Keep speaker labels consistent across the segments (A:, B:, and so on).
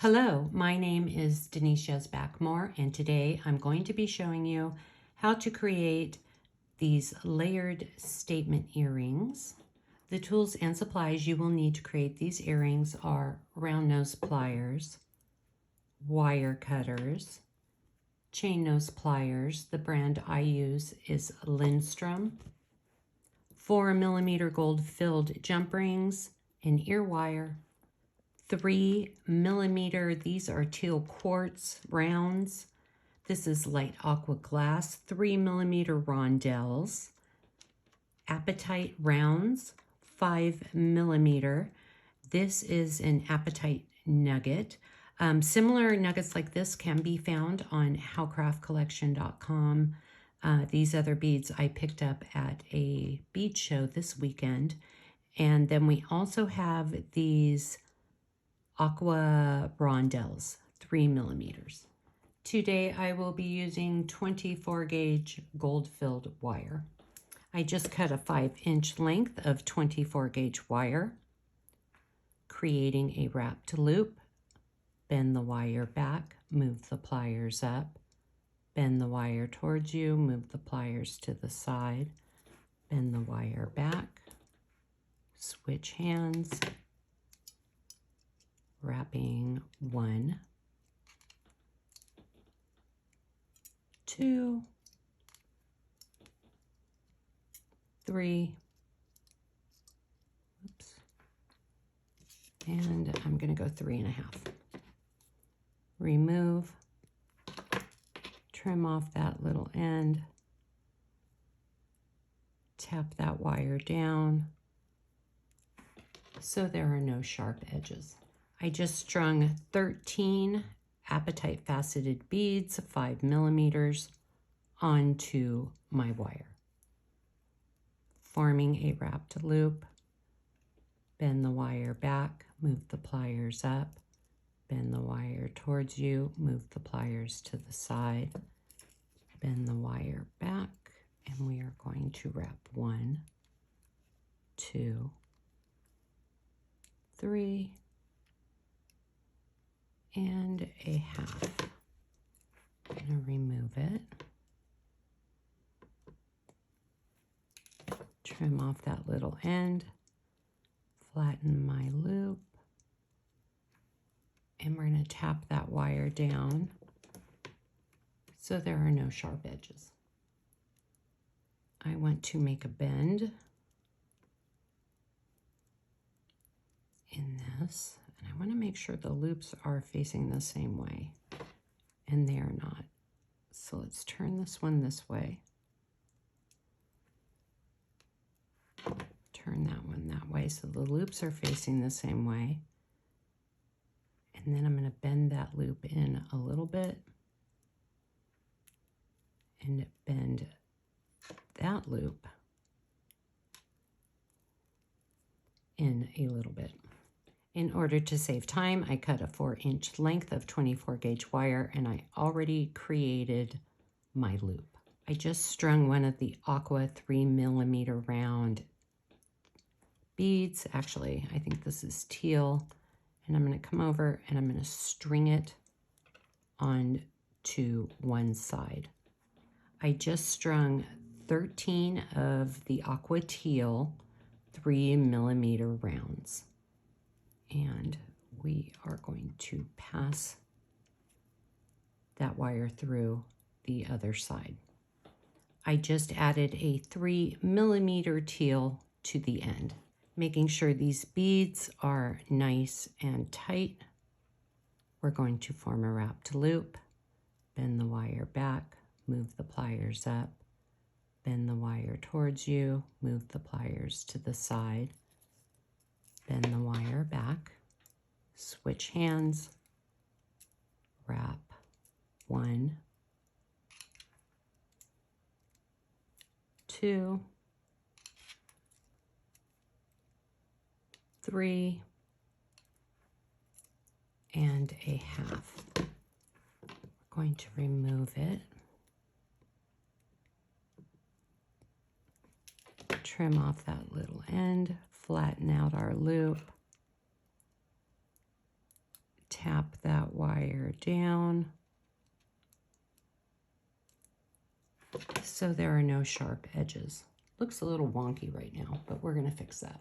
A: Hello, my name is Denise Yezbak Moore, and today I'm going to be showing you how to create these layered statement earrings. The tools and supplies you will need to create these earrings are round nose pliers, wire cutters, chain nose pliers. The brand I use is Lindstrom, 4mm gold filled jump rings, an ear wire, 3mm, these are Teal quartz rounds. This is light aqua glass, 3mm rondelles, Apatite rounds, 5mm. This is an Apatite nugget. Similar nuggets like this can be found on howcraftcollection.com. These other beads I picked up at a bead show this weekend. And then we also have these Aqua rondelles, 3mm. Today I will be using 24 gauge gold filled wire. I just cut a 5-inch length of 24 gauge wire, creating a wrapped loop. Bend the wire back, move the pliers up, bend the wire towards you, move the pliers to the side, bend the wire back, switch hands, wrapping 1, 2, 3, oops, and I'm going to go 3.5. Remove, trim off that little end, tap that wire down so there are no sharp edges. I just strung 13 Apatite faceted beads, 5mm, onto my wire, forming a wrapped loop. Bend the wire back, move the pliers up, bend the wire towards you, move the pliers to the side, bend the wire back, and we are going to wrap 1, 2, 3, and a half. I'm going to remove it. Trim off that little end. Flatten my loop. And we're going to tap that wire down so there are no sharp edges. I want to make a bend in this. And I want to make sure the loops are facing the same way, and they are not. So let's turn this one this way. Turn that one that way so the loops are facing the same way. And then I'm going to bend that loop in a little bit and bend that loop in a little bit. In order to save time, I cut a 4-inch length of 24 gauge wire, and I already created my loop. I just strung one of the Aqua 3mm round beads. Actually, I think this is Teal. And I'm going to come over and I'm going to string it on to one side. I just strung 13 of the Aqua Teal 3mm rounds. And we are going to pass that wire through the other side. I just added a 3mm teal to the end, making sure these beads are nice and tight. We're going to form a wrapped loop, bend the wire back, move the pliers up, bend the wire towards you, move the pliers to the side, bend the wire back, switch hands, wrap 1, 2, 3, and a half. We're going to remove it. Trim off that little end, flatten out our loop, tap that wire down so there are no sharp edges. Looks a little wonky right now, but we're going to fix that.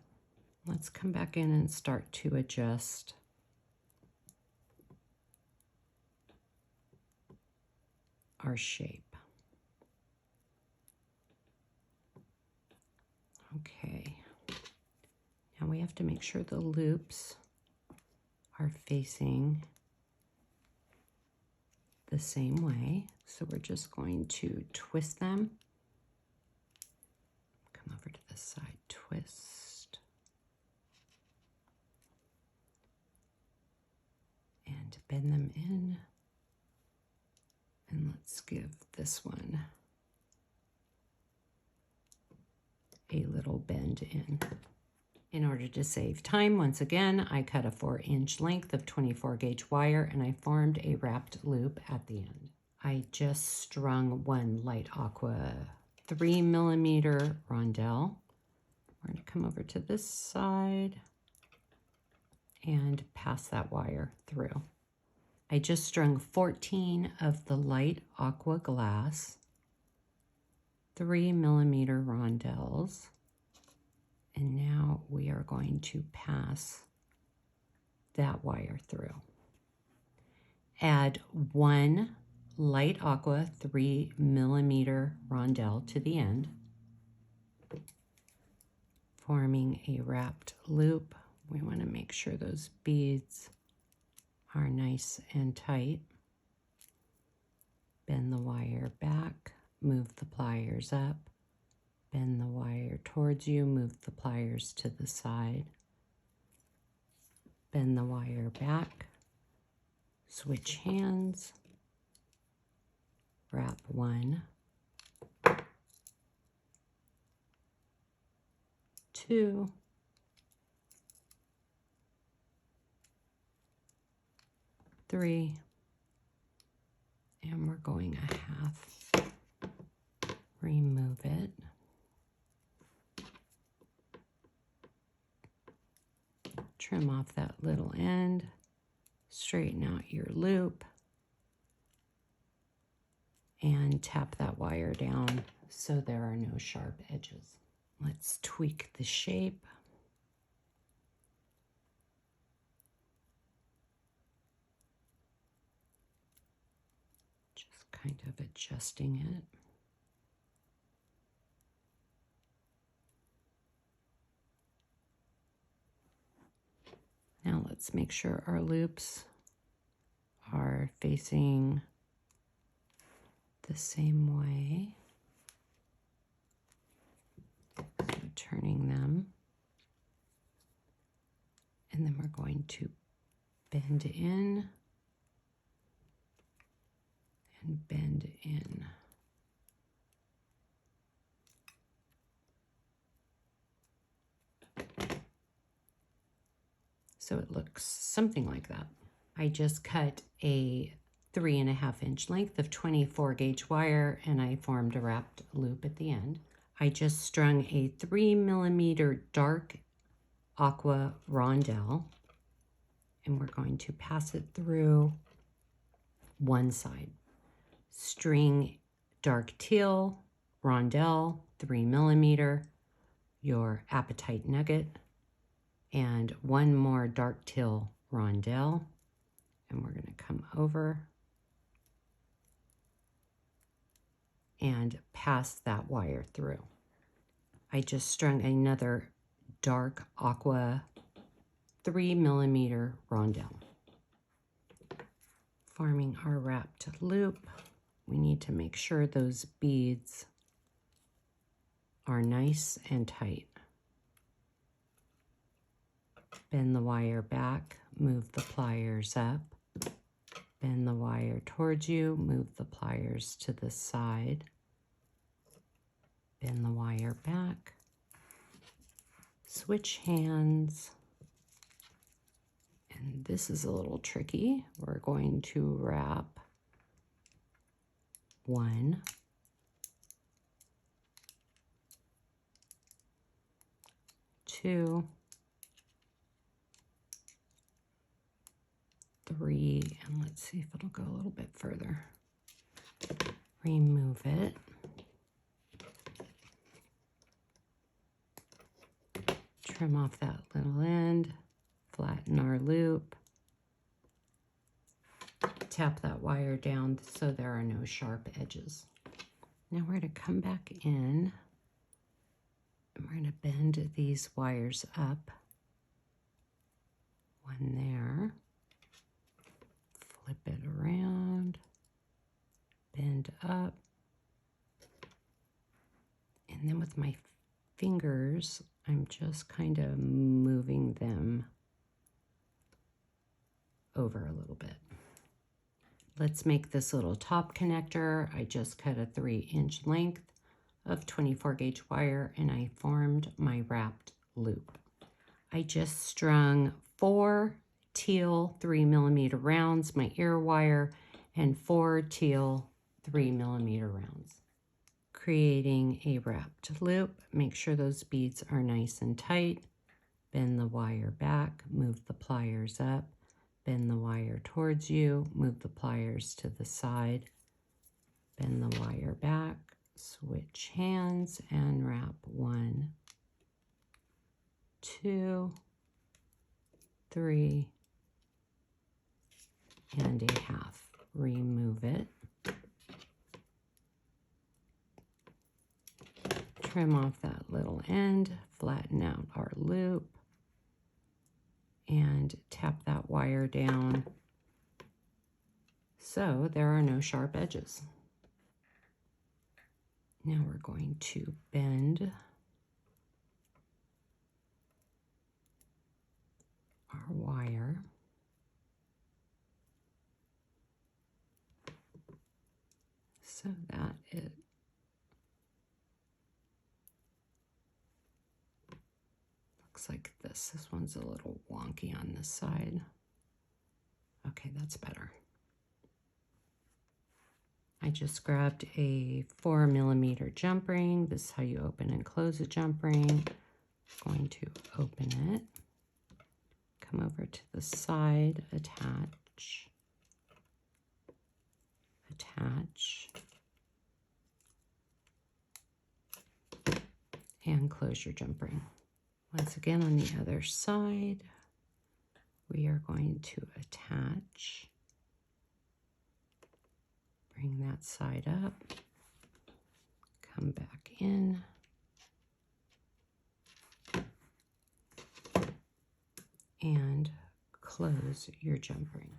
A: Let's come back in and start to adjust our shape. Okay, now we have to make sure the loops are facing the same way. So we're just going to twist them. Come over to this side, twist. And bend them in. And let's give this one a little bend in. In order to save time, once again, I cut a 4-inch length of 24 gauge wire and I formed a wrapped loop at the end. I just strung one light aqua 3mm rondelle. We're going to come over to this side and pass that wire through. I just strung 14 of the light aqua glass 3mm rondelles. And now we are going to pass that wire through. Add one light aqua 3mm rondelle to the end, forming a wrapped loop. We want to make sure those beads are nice and tight. Bend the wire back, move the pliers up. Bend the wire towards you, move the pliers to the side. Bend the wire back, switch hands, wrap one, two, three, and we're going a half. Remove it. Trim off that little end, straighten out your loop, and tap that wire down so there are no sharp edges. Let's tweak the shape. Just kind of adjusting it. Now let's make sure our loops are facing the same way. So turning them. And then we're going to bend in and bend in. So it looks something like that. I just cut a 3.5-inch length of 24 gauge wire and I formed a wrapped loop at the end. I just strung a 3mm dark aqua rondelle and we're going to pass it through one side. String dark teal rondelle 3mm, your Apatite nugget, and one more dark teal rondelle, and we're going to come over and pass that wire through. I just strung another dark aqua 3mm rondelle. Forming our wrapped loop, we need to make sure those beads are nice and tight. Bend the wire back, move the pliers up. Bend the wire towards you, move the pliers to the side. Bend the wire back. Switch hands. And this is a little tricky. We're going to wrap one, two, 3, and let's see if it'll go a little bit further. Remove it. Trim off that little end, flatten our loop, tap that wire down so there are no sharp edges. Now we're going to come back in and we're going to bend these wires up. One there, flip it around, bend up, and then with my fingers, I'm just kind of moving them over a little bit. Let's make this little top connector. I just cut a 3-inch length of 24 gauge wire and I formed my wrapped loop. I just strung 4 teal 3mm rounds, my ear wire, and 4 teal 3mm rounds, creating a wrapped loop. Make sure those beads are nice and tight. Bend the wire back, move the pliers up, bend the wire towards you, move the pliers to the side, bend the wire back, switch hands, and wrap 1, 2, 3, and a half. Remove it. Trim off that little end, flatten out our loop, and tap that wire down so there are no sharp edges. Now we're going to bend our wire so that it looks like this. This one's a little wonky on this side. Okay, that's better. I just grabbed a 4mm jump ring. This is how you open and close a jump ring. I'm going to open it, come over to the side, attach, and close your jump ring. Once again, on the other side, we are going to attach, bring that side up, come back in, and close your jump ring.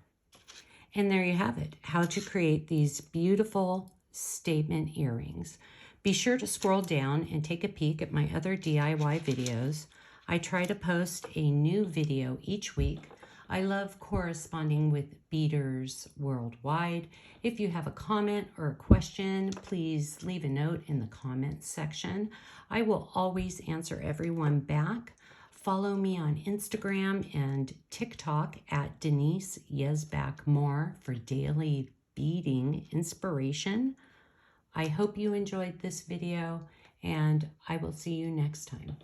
A: And there you have it, how to create these beautiful statement earrings. Be sure to scroll down and take a peek at my other DIY videos. I try to post a new video each week. I love corresponding with beaders worldwide. If you have a comment or a question, please leave a note in the comments section. I will always answer everyone back. Follow me on Instagram and TikTok at Denise Yezbak Moore for daily beading inspiration. I hope you enjoyed this video, and I will see you next time.